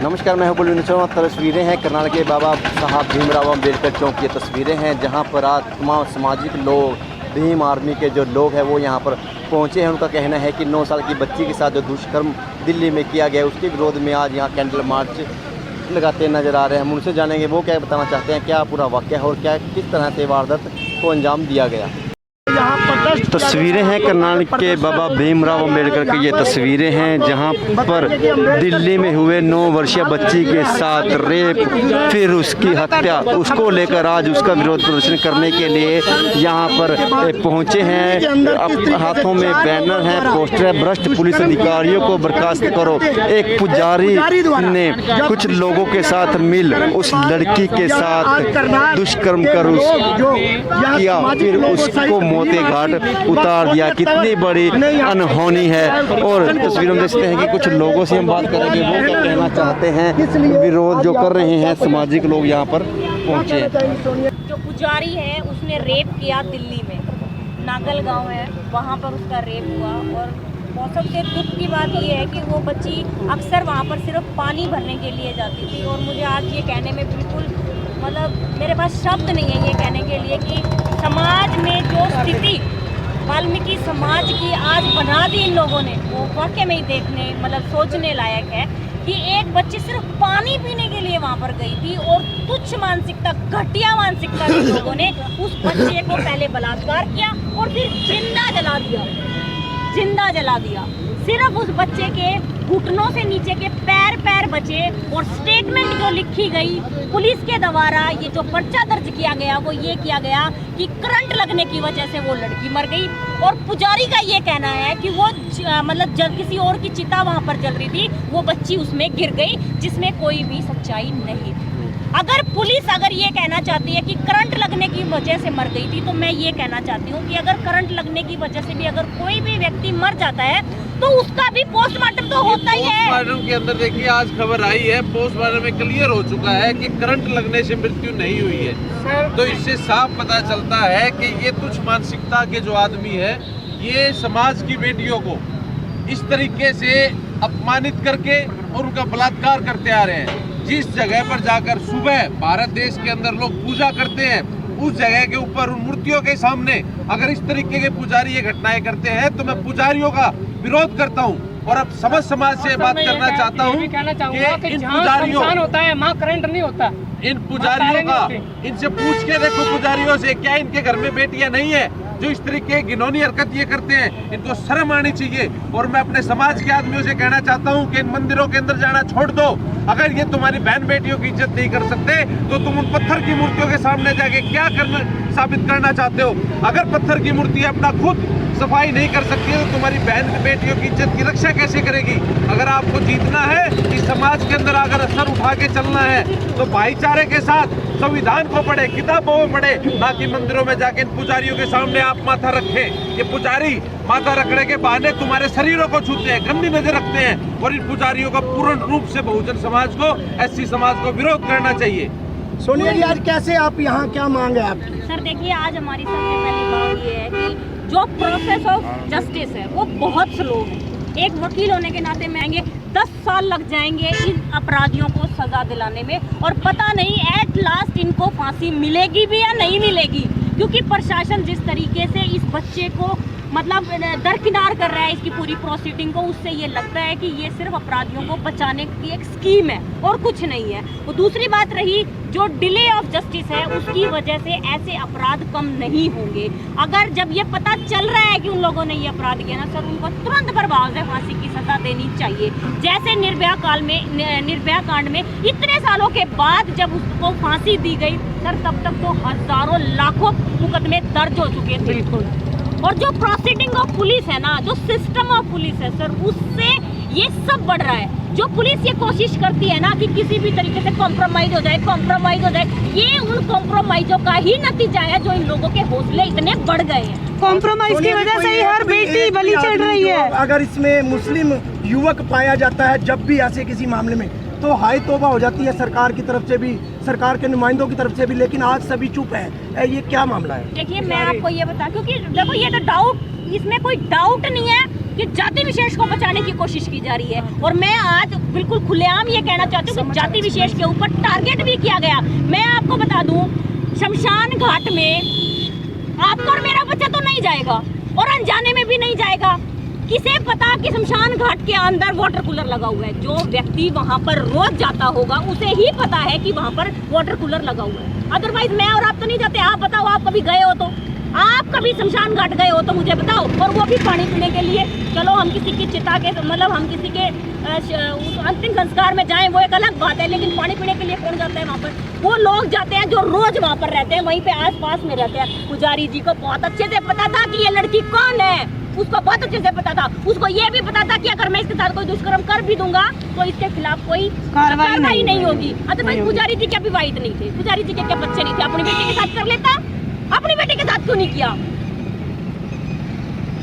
नमस्कार, मैं हूं बुलविन शर्मा। तस्वीरें हैं करनाल के बाबा साहब भीमराव अम्बेडकर चौक की तस्वीरें हैं, जहां पर आज तमाम सामाजिक लोग, भीम आर्मी के जो लोग हैं वो यहां पर पहुंचे हैं। उनका कहना है कि 9 साल की बच्ची के साथ जो दुष्कर्म दिल्ली में किया गया उसके विरोध में आज यहां कैंडल मार्च लगाते नज़र आ रहे हैं। हम उनसे जानेंगे वो क्या बताना चाहते हैं, क्या पूरा वाक़या है और क्या किस तरह से वारदात को अंजाम दिया गया। तस्वीरें हैं करनाल के बाबा भीमराव अम्बेडकर की ये तस्वीरें हैं, जहां पर दिल्ली में हुए 9 वर्षीय बच्ची के साथ रेप, फिर उसकी हत्या, उसको लेकर आज उसका विरोध प्रदर्शन करने के लिए यहां पर पहुंचे हैं। हाथों में बैनर हैं, पोस्टर है, भ्रष्ट पुलिस अधिकारियों को बर्खास्त करो। एक पुजारी ने कुछ लोगों के साथ मिल उस लड़की के साथ दुष्कर्म कर किया, फिर उसको मोते घाट उतार दिया। कितनी बड़ी अनहोनी है। और तस्वीरों में देखते हैं कि कुछ लोगों से हम बात करेंगे, वो क्या कहना चाहते हैं, विरोध जो कर रहे हैं सामाजिक लोग यहाँ पर पहुँचे। जो पुजारी है उसने रेप किया दिल्ली में, नागल गांव है, वहाँ पर उसका रेप हुआ। और सबसे दुख की बात ये है कि वो बच्ची अक्सर वहाँ पर सिर्फ पानी भरने के लिए जाती थी। और मुझे आज ये कहने में बिल्कुल मेरे पास शब्द नहीं है ये कहने के लिए कि समाज में जो स्थिति वाल्मीकि समाज की आज बना दी इन लोगों ने, वो वाकई में ही देखने सोचने लायक है कि एक बच्ची सिर्फ पानी पीने के लिए वहाँ पर गई थी और तुच्छ मानसिकता, घटिया मानसिकता के लोगों ने उस बच्चे को पहले बलात्कार किया और फिर जिंदा जला दिया। सिर्फ उस बच्चे के घुटनों से नीचे के पैर बचे। और स्टेटमेंट जो लिखी गई पुलिस के द्वारा, ये जो पर्चा दर्ज किया गया वो ये किया गया कि करंट लगने की वजह से वो लड़की मर गई। और पुजारी का ये कहना है कि वो किसी और की चिता वहाँ पर जल रही थी, वो बच्ची उसमें गिर गई, जिसमें कोई भी सच्चाई नहीं थी। अगर पुलिस ये कहना चाहती है कि करंट लगने की वजह से मर गई थी, तो मैं ये कहना चाहती हूँ कि अगर करंट लगने की वजह से भी अगर कोई भी व्यक्ति मर जाता है तो उसका भी पोस्टमार्टम तो होता ही है। पोस्टमार्टम के अंदर देखिए आज खबर आई है, पोस्टमार्टम में क्लियर हो चुका है कि करंट लगने से मृत्यु नहीं हुई है। तो इससे साफ पता चलता है कि ये तुच्छ मानसिकता के जो आदमी है, ये समाज की बेटियों को इस तरीके से अपमानित करके और उनका बलात्कार करते आ रहे हैं। जिस जगह पर जाकर सुबह भारत देश के अंदर लोग पूजा करते हैं, उस जगह के ऊपर उन मूर्तियों के सामने अगर इस तरीके के पुजारी ये घटनाएं करते हैं तो मैं पुजारियों का विरोध करता हूं। और अब समझ समाज से बात करना चाहता हूं कि इन पुजारियों होता है, मां करंट नहीं होता। इन पुजारियों का इनसे पूछ के देखो, पुजारियों से, क्या इनके घर में बेटियां नहीं है जो इस तरीके की घिनौनी हरकत ये करते हैं? इनको शर्म आनी चाहिए। और मैं अपने समाज के आदमियों से कहना चाहता हूं कि इन मंदिरों के अंदर जाना छोड़ दो। अगर ये तुम्हारी बहन बेटियों की इज्जत नहीं कर सकते तो तुम उन पत्थर की मूर्तियों के सामने जाके क्या साबित करना चाहते हो? अगर पत्थर की मूर्ति अपना खुद सफाई नहीं कर सकती है तो तुम्हारी बहन बेटियों की इज्जत की रक्षा कैसे करेगी? अगर आपको जीतना है, इस समाज के अंदर अगर असर उठा के चलना है तो भाईचारे के साथ संविधान को पढ़े, किताबों में पढ़े, ना कि मंदिरों में जाके इन पुजारियों के सामने आप माथा रखें। ये पुजारी माथा रखने के बहाने तुम्हारे शरीरों को छूते हैं, गंदी नजर रखते हैं। और इन पुजारियों का पूर्ण रूप से बहुजन समाज को, एससी समाज को विरोध करना चाहिए। सोनिया जी, आज कैसे आप यहाँ, क्या मांग है आपकी? सर देखिए, आज हमारी सबसे पहली मांग ये है कि जो प्रोसेस ऑफ जस्टिस है वो बहुत स्लो है। एक वकील होने के नाते मांगे 10 साल लग जाएंगे इन अपराधियों को सजा दिलाने में, और पता नहीं एट लास्ट इनको फांसी मिलेगी भी या नहीं मिलेगी, क्योंकि प्रशासन जिस तरीके से इस बच्चे को दरकिनार कर रहा है इसकी पूरी प्रोसीडिंग को, उससे ये लगता है कि ये सिर्फ अपराधियों को बचाने की एक स्कीम है और कुछ नहीं है। तो दूसरी बात रही जो डिले ऑफ जस्टिस है, उसकी वजह से ऐसे अपराध कम नहीं होंगे। अगर जब ये पता चल रहा है कि उन लोगों ने ये अपराध किया ना सर, उनको तुरंत प्रभाव से फांसी की सजा देनी चाहिए। जैसे निर्भया कांड में इतने सालों के बाद जब उसको फांसी दी गई सर, तब तक तो हजारों लाखों मुकदमे दर्ज हो चुके थे। और जो प्रोसीडिंग ऑफ पुलिस है ना, जो सिस्टम ऑफ पुलिस है सर, उससे ये सब बढ़ रहा है। जो पुलिस ये कोशिश करती है ना कि किसी भी तरीके से कॉम्प्रोमाइज हो जाए, ये उन कॉम्प्रोमाइजों का ही नतीजा है जो इन लोगों के हौसले इतने बढ़ गए हैं। कॉम्प्रोमाइज की वजह से ही हर बेटी बलि चढ़ रही है। अगर इसमें मुस्लिम युवक पाया जाता है जब भी ऐसे किसी मामले में, तो हाई तौबा हो जाती है सरकार की तरफ से भी, सरकार के नुमाइंदों की तरफ से भी। लेकिन आज सभी चुप है, ये क्या मामला है? देखिए मैं आपको ये बता, क्योंकि देखो ये तो डाउट, इसमें कोई डाउट नहीं है कि जाति विशेष को बचाने की कोशिश की जा रही है। और मैं आज बिल्कुल खुलेआम ये कहना चाहती हूँ कि जाति विशेष के ऊपर टारगेट भी किया गया। मैं आपको बता दूं, शमशान घाट में आपका और मेरा बच्चा तो नहीं जाएगा और अनजाने में भी नहीं जाएगा। किसे पता कि शमशान घाट के अंदर वाटर कूलर लगा हुआ है। जो व्यक्ति वहां पर रोज जाता होगा उसे ही पता है कि वहां पर वाटर कूलर लगा हुआ है। अदरवाइज मैं और आप तो नहीं जाते। आप बताओ, आप कभी गए हो? तो आप कभी शमशान घाट गए हो तो मुझे बताओ। और वो भी पानी पीने के लिए। चलो हम किसी की चिता के मतलब हम किसी के अंतिम संस्कार में जाएं वो एक अलग बात है, लेकिन पानी पीने के लिए कौन जाता है वहाँ पर? वो लोग जाते हैं जो रोज वहाँ पर रहते हैं, वहीं पे आस-पास में रहते हैं। पुजारी जी को बहुत अच्छे से पता था कि ये लड़की कौन है, उसको बहुत अच्छे से पता था। उसको ये भी पता था कि अगर मैं इसके साथ कोई दुष्कर्म कर भी दूंगा तो इसके खिलाफ कोई कार्रवाई नहीं होगी। अदरवाइज पुजारी जी क्या विवाहित नहीं थे? पुजारी जी के क्या बच्चे नहीं थे? अपनी बेटी के साथ कर लेता, अपनी बेटी के साथ क्यों नहीं किया?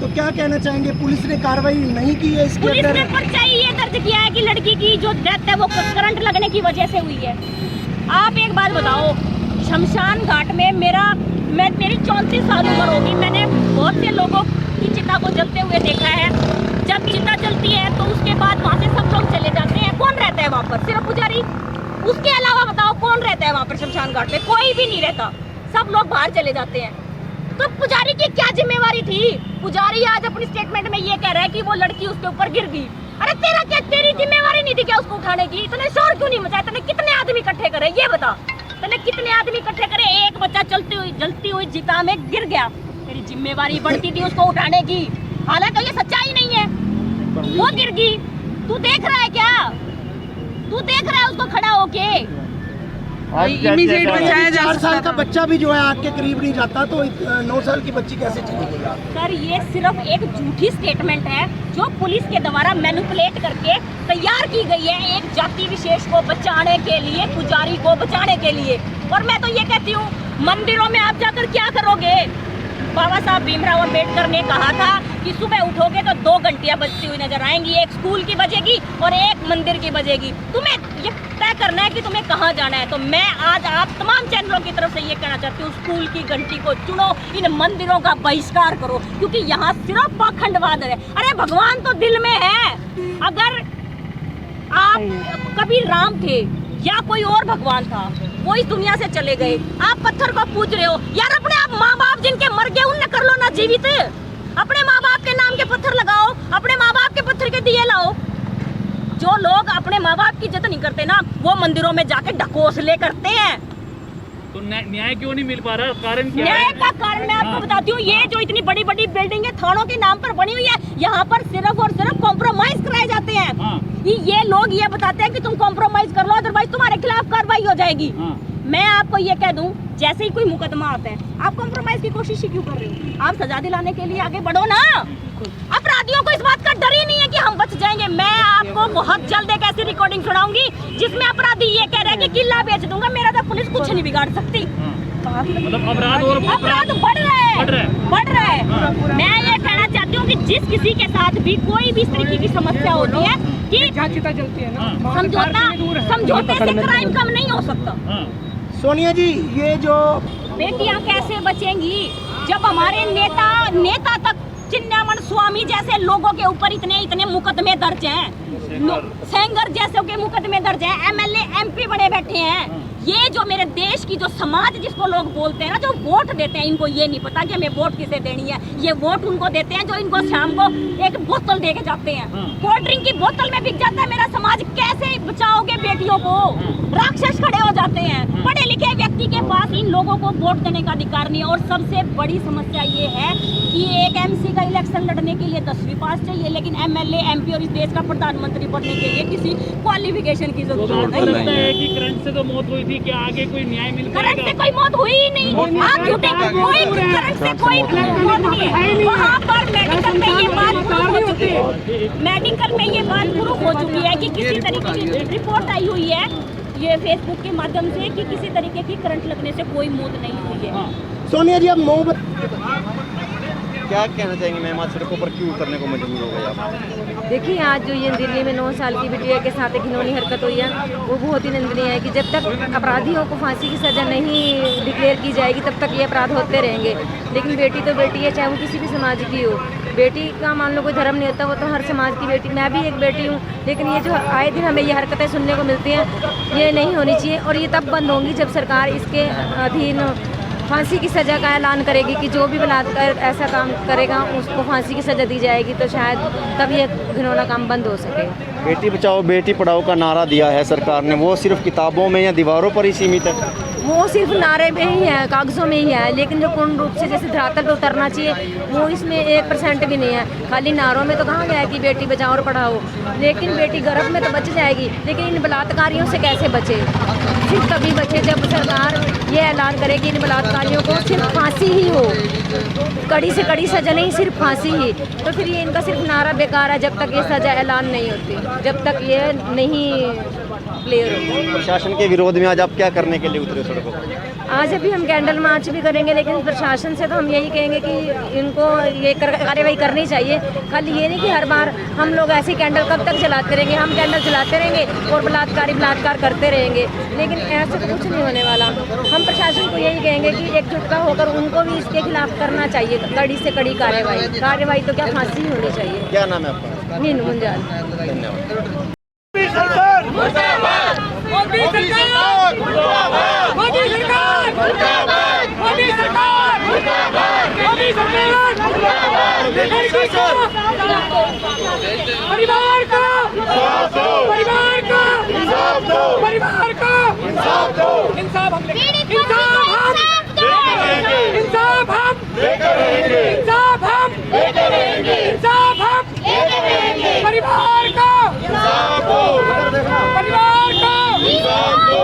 तो क्या कहना चाहेंगे, पुलिस ने कार्रवाई नहीं की है इसके पुलिस अंदर? ने पर्चा ये दर्ज किया है कि लड़की की जो डेथ है वो करंट लगने की वजह से हुई है। आप एक बात बताओ, शमशान घाट में मेरी 34 साल उम्र होगी, मैंने बहुत से लोगों की चिता को जलते हुए देखा है। जब चिता जलती है तो उसके बाद वहाँ से सब लोग चले जाते हैं। कौन रहता है वहाँ पर? सिर्फ पुजारी। उसके अलावा बताओ कौन रहता है वहाँ पर शमशान घाट में? कोई भी नहीं रहता, सब लोग बाहर चले जाते हैं। तो पुजारी की क्या जिम्मेवारी थी? पुजारी आज अपनी स्टेटमेंट में ये कह रहा है कि वो लड़की उसके ऊपर गिर गई। अरे तेरा क्या, तेरी जिम्मेवारी नहीं थी क्या उसको उठाने की? इतने शोर क्यों नहीं मचाया? तूने कितने आदमी इकट्ठे करे ये बता। तूने कितने आदमी इकट्ठे करे? एक बच्चा जलती हुई चिता में गिर गया, तेरी जिम्मेवारी बढ़ती थी उसको उठाने की। हालांकि ये सच्चाई नहीं है, वो गिर गई। तू देख रहा है क्या? तू देख रहा है उसको खड़ा होके? इमीडिएट बचाया जा 4 साल का बच्चा भी जो है आग के करीब नहीं जाता, तो 9 साल की बच्ची कैसे चलेगी? सर ये सिर्फ एक झूठी स्टेटमेंट है जो पुलिस के द्वारा मैनिपुलेट करके तैयार की गई है एक जाति विशेष को बचाने के लिए, पुजारी को बचाने के लिए। और मैं तो ये कहती हूँ, मंदिरों में आप जाकर क्या करोगे? बाबा साहब भीमराव अंबेडकर ने कहा था कि सुबह उठोगे तो 2 घंटियां बजती हुई नजर आएंगी, एक स्कूल की बजेगी और एक मंदिर की बजेगी। तुम्हें ये तय करना है कि तुम्हें कहाँ जाना है। तो मैं आज आप तमाम चैनलों की तरफ से ये कहना चाहती हूँ, स्कूल की घंटी को चुनो, इन मंदिरों का बहिष्कार करो, क्योंकि यहाँ सिर्फ पाखंडवाद है। अरे भगवान तो दिल में है। अगर आप कभी राम थे या कोई और भगवान था, वो इस दुनिया से चले गए, आप पत्थर को पूज रहे हो यार। अपने आप माँ बाप जिनके मर गए उनने कर लो ना जीवित। अपने माँ बाप के नाम के पत्थर लगाओ, अपने माँ बाप के पत्थर के दिए लाओ। जो लोग अपने माँ बाप की इज्जत नहीं करते ना, वो मंदिरों में जाके ढकोसले करते हैं। तो न्याय क्यों नहीं मिल पा रहा? कारण क्या न्याय है? का कारण मैं आपको बताती हूँ। ये जो इतनी बड़ी बड़ी बिल्डिंगें थानों के नाम पर बनी हुई है, यहाँ पर सिर्फ और सिर्फ कॉम्प्रोमाइज कराए जाते हैं। हाँ। ये लोग ये बताते हैं कि तुम कॉम्प्रोमाइज कर लो, अदरवाइज तुम्हारे खिलाफ कार्रवाई हो जाएगी। हाँ। मैं आपको ये कह दूं, जैसे ही कोई मुकदमा आता है, आप कॉम्प्रोमाइज की कोशिश ही क्यों कर रहे हो? आप सजा दिलाने के लिए आगे बढ़ो ना। अपराधियों को इस बात का डर ही नहीं है कि हम बच जाएंगे। मैं आपको बहुत जल्द एक ऐसी रिकॉर्डिंग सुनाऊंगी जिसमें अपराधी ये कह रहे हैं कि किला बेच दूंगा, मेरा तो पुलिस कुछ नहीं बिगाड़ सकती। मतलब अपराध बढ़ रहा है। मैं ये कहना चाहती हूँ कि जिस किसी के साथ भी कोई भी इस तरीके की समस्या होती है कि समझौते से क्राइम कम नहीं हो सकता। सोनिया जी, ये जो बेटियां कैसे बचेंगी जब हमारे नेता तक चिन्नामन स्वामी जैसे लोगों के ऊपर इतने मुकदमे दर्ज हैं, सेंगर जैसे के मुकदमे दर्ज हैं, एमएलए एमपी बने बैठे हैं। ये जो मेरे देश की जो समाज जिसको लोग बोलते हैं ना, जो वोट देते हैं, इनको ये नहीं पता कि हमें वोट किसे देनी है। ये वोट उनको देते हैं जो इनको शाम को एक बोतल दे के जाते हैं। कोल्ड ड्रिंक की बोतल में बिक जाता है मेरा समाज। कैसे बचाओगे बेटियों को? राक्षस खड़े हो जाते हैं। पढ़े लिखे व्यक्ति के पास इन लोगों को वोट देने का अधिकार नहीं है। और सबसे बड़ी समस्या ये है कि एक एमसी का इलेक्शन लड़ने के लिए 10वीं पास चाहिए, लेकिन एमएलए एमपी और इस देश का प्रधानमंत्री बनने के लिए किसी क्वालिफिकेशन की जरूरत नहीं लगता है कि करंट से तो मौत हुई थी, क्या आगे कोई न्याय मिल करंट से पाएगा? कोई मौत हुई ही नहीं। आप झूठे, कोई करंट से कोई मौत नहीं है। वहाँ पर मेडिकल में ये बात प्रूफ हो चुकी है, मेडिकल में ये बात प्रूफ हो चुकी है कि किसी तरीके की रिपोर्ट आई हुई है ये फेसबुक के माध्यम से कि किसी तरीके की करंट लगने से कोई मौत नहीं हुई है। सोनिया जी, अब क्या कहना चाहेंगे मैम, आज सड़कों पर क्यों उतरने को मजबूर हो गए आप? देखिए, आज जो ये दिल्ली में 9 साल की बिटिया के साथ एक घिनौनी हरकत हुई है, वो बहुत ही निंदनीय है कि जब तक अपराधियों को फांसी की सज़ा नहीं डिक्लेयर की जाएगी तब तक ये अपराध होते रहेंगे। लेकिन बेटी तो बेटी है, चाहे वो किसी भी समाज की हो। बेटी का मान लो कोई धर्म नहीं होता, वो तो हर समाज की बेटी, मैं भी एक बेटी हूँ। लेकिन ये जो आए दिन हमें ये हरकतें सुनने को मिलती हैं, ये नहीं होनी चाहिए और ये तब बंद होंगी जब सरकार इसके अधीन फांसी की सज़ा का ऐलान करेगी कि जो भी बलात्कार ऐसा काम करेगा उसको फांसी की सज़ा दी जाएगी, तो शायद तब ये घिनौना काम बंद हो सके। बेटी बचाओ बेटी पढ़ाओ का नारा दिया है सरकार ने, वो सिर्फ किताबों में या दीवारों पर ही सीमित है? वो सिर्फ नारे में ही है, कागज़ों में ही है, लेकिन जो पूर्ण रूप से जैसे धरातल पर उतरना चाहिए वो इसमें 1% भी नहीं है। खाली नारों में तो कहा गया है कि बेटी बचाओ और पढ़ाओ, लेकिन बेटी गर्भ में तो बच जाएगी, लेकिन इन बलात्कारियों से कैसे बचे? सिर्फ तभी बचे जब सरकार ये ऐलान करे कि इन बलात्कारियों को सिर्फ फांसी ही हो, कड़ी से कड़ी सज़ा नहीं, सिर्फ फांसी ही। तो फिर ये इनका सिर्फ नारा बेकार है जब तक ये सज़ा ऐलान नहीं होती, जब तक ये नहीं क्लियर हो। प्रशासन के विरोध में आज आप क्या करने के लिए उतरे सड़कों पर? आज अभी हम कैंडल मार्च भी करेंगे, लेकिन प्रशासन से तो हम यही कहेंगे कि इनको ये कार्रवाई करनी चाहिए। खाली ये नहीं कि हर बार हम लोग ऐसे कैंडल कब तक जलाते रहेंगे, हम कैंडल जलाते रहेंगे और बलात्कार करते रहेंगे, लेकिन ऐसे तो कुछ नहीं होने वाला। हम प्रशासन को यही कहेंगे कि एकजुटता होकर उनको भी इसके खिलाफ करना चाहिए, कड़ी से कड़ी कार्रवाई तो क्या फांसी ही होनी चाहिए। क्या नाम है आपका? मीनू मुंजाल। धन्यवाद। मोदी सरकार मुर्दाबाद, मोदी सरकार मुर्दाबाद, मोदी सरकार मुर्दाबाद, मोदी सरकार मुर्दाबाद, मोदी सरकार मुर्दाबाद, परिवार का इंसाफ दो, परिवार का इंसाफ दो, परिवार का इंसाफ दो, इंसाफ हम इंसाफ हम लेकर रहेंगे, इंसाफ हम लेकर रहेंगे, इंसाफ हम लेकर रहेंगे, परिवार का इंसाफ दो, परिवार का इंसाफ दो,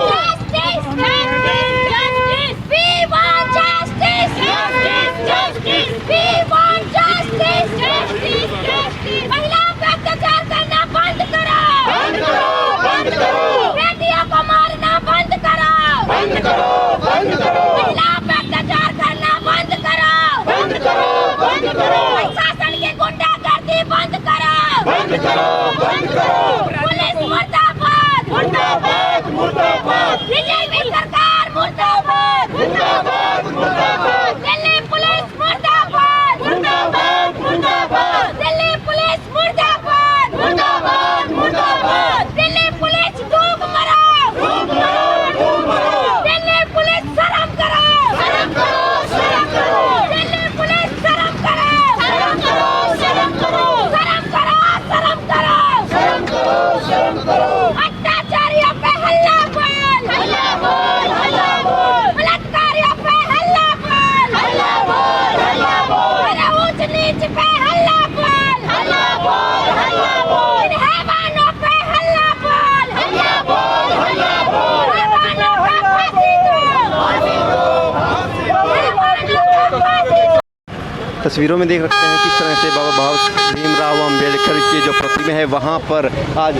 justice, justice, we want justice, justice, justice, we want justice, justice, justice, महिलाओं पे अत्याचार करना बंद करो, बंद करो, बंद करो, बेटियों को मारना बंद करो, बंद करो, बंद करो, महिलाओं पे अत्याचार करना बंद करो, बंद करो, बंद करो, शासन की गुंडागर्दी बंद करो, बंद करो, बंद करो, पुलिस मुर्दाबाद, मुर्दाबाद, मुर्दाबाद, बीजेपी सरकार मुर्दाबाद, मुर्दाबाद, मुर्दाबाद, दिल्ली पुलिस मुर्दाबाद, मुर्दाबाद, मुर्दाबाद, दिल्ली पुलिस मुर्दाबाद, मुर्दाबाद, मुर्दाबाद, दिल्ली पुलिस डूब मरो, डूब मरो, डूब मरो, दिल्ली पुलिस शर्म करो, शर्म करो, शर्म करो, दिल्ली पुलिस शर्म करो, शर्म करो, शर्म करो, शर्म करो, शर्म करो, शर्म करो, शर्म करो, अत्याचारियों पे हल्ला बोल, हल्ला बोल, हल्ला बोल, बलात्कारियों पे हल्ला बोल, हल्ला बोल, हल्ला बोल, अरे ऊंच नीच पे हल्ला बोल, हल्ला बोल, हल्ला बोल, इन हैवानों पे हल्ला बोल, हल्ला बोल, हल्ला बोल, हैवानों पे फांसी दो, फांसी दो, फांसी दो, हैवानों पे फांसी दो। तस्वीरों में देख रखते हैं किस तरह से बाबा भाव भीमराव अम्बेडकर की जो प्रतिमा है वहाँ पर आज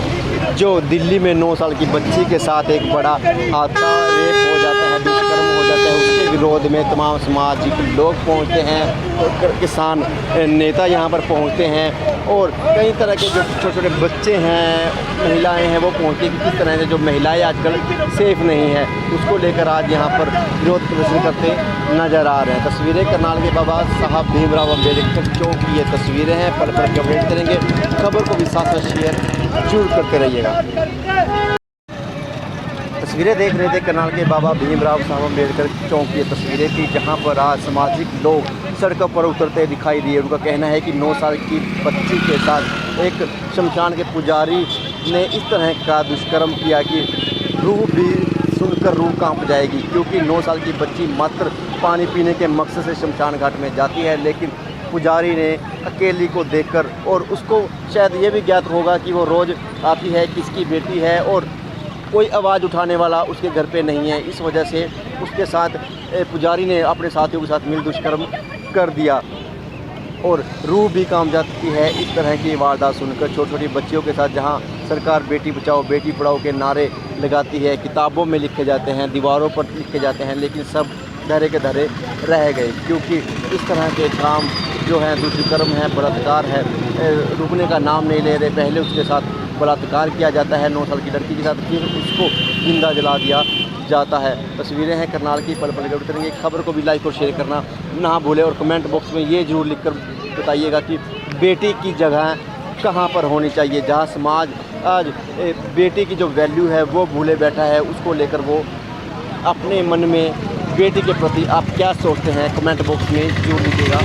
जो दिल्ली में 9 साल की बच्ची के साथ एक बड़ा हादसा रेप हो जाता है, दुष्कर्म हो जाता है, उसके विरोध में तमाम सामाजिक लोग पहुँचते हैं और किसान नेता यहाँ पर पहुँचते हैं और कई तरह के जो छोटे छोटे बच्चे हैं, महिलाएं हैं, वो पहुँचती हैं कि किस तरह से जो महिलाएं आजकल सेफ़ नहीं है, उसको लेकर आज यहाँ पर विरोध प्रदर्शन करते नज़र आ रहे हैं। तस्वीरें करनाल के बाबा साहब भीमराव अम्बेडकर चौक की ये तस्वीरें हैं, पल पल के अपडेट करेंगे। खबर को भी साथ साथ शेयर जरूर करते रहिएगा। तस्वीरें देख रहे थे करनाल के बाबा भीमराव साहब अम्बेडकर चौक की तस्वीरें थी, जहां पर आज सामाजिक लोग सड़कों पर उतरते दिखाई दिए। उनका कहना है कि 9 साल की बच्ची के साथ एक शमशान के पुजारी ने इस तरह का दुष्कर्म किया कि रूह भी सुनकर रूह कांप जाएगी, क्योंकि 9 साल की बच्ची मात्र पानी पीने के मकसद से शमशान घाट में जाती है, लेकिन पुजारी ने अकेली को देखकर, और उसको शायद ये भी ज्ञात होगा कि वो रोज़ आती है, किसकी बेटी है और कोई आवाज़ उठाने वाला उसके घर पे नहीं है, इस वजह से उसके साथ पुजारी ने अपने साथियों के साथ मिल दुष्कर्म कर दिया और रूह भी कांप जाती है। इस तरह की वारदात सुनकर छोटी छोटी बच्चियों के साथ जहां सरकार बेटी बचाओ बेटी पढ़ाओ के नारे लगाती है, किताबों में लिखे जाते हैं, दीवारों पर लिखे जाते हैं, लेकिन सब धरे के धरे रह गए, क्योंकि इस तरह के काम जो हैं दुष्कर्म है, बलात्कार है, रुकने का नाम नहीं ले रहे। पहले उसके साथ बलात्कार किया जाता है 9 साल की लड़की के साथ, फिर उसको जिंदा जला दिया जाता है। तस्वीरें हैं करनाल की, पल पल के उतरेंगे। खबर को भी लाइक और शेयर करना ना भूलें और कमेंट बॉक्स में ये ज़रूर लिखकर बताइएगा कि बेटी की जगह कहाँ पर होनी चाहिए। जहाँ समाज आज बेटी की जो वैल्यू है वो भूले बैठा है, उसको लेकर वो अपने मन में बेटी के प्रति आप क्या सोचते हैं कमेंट बॉक्स में जरूर लिखिएगा।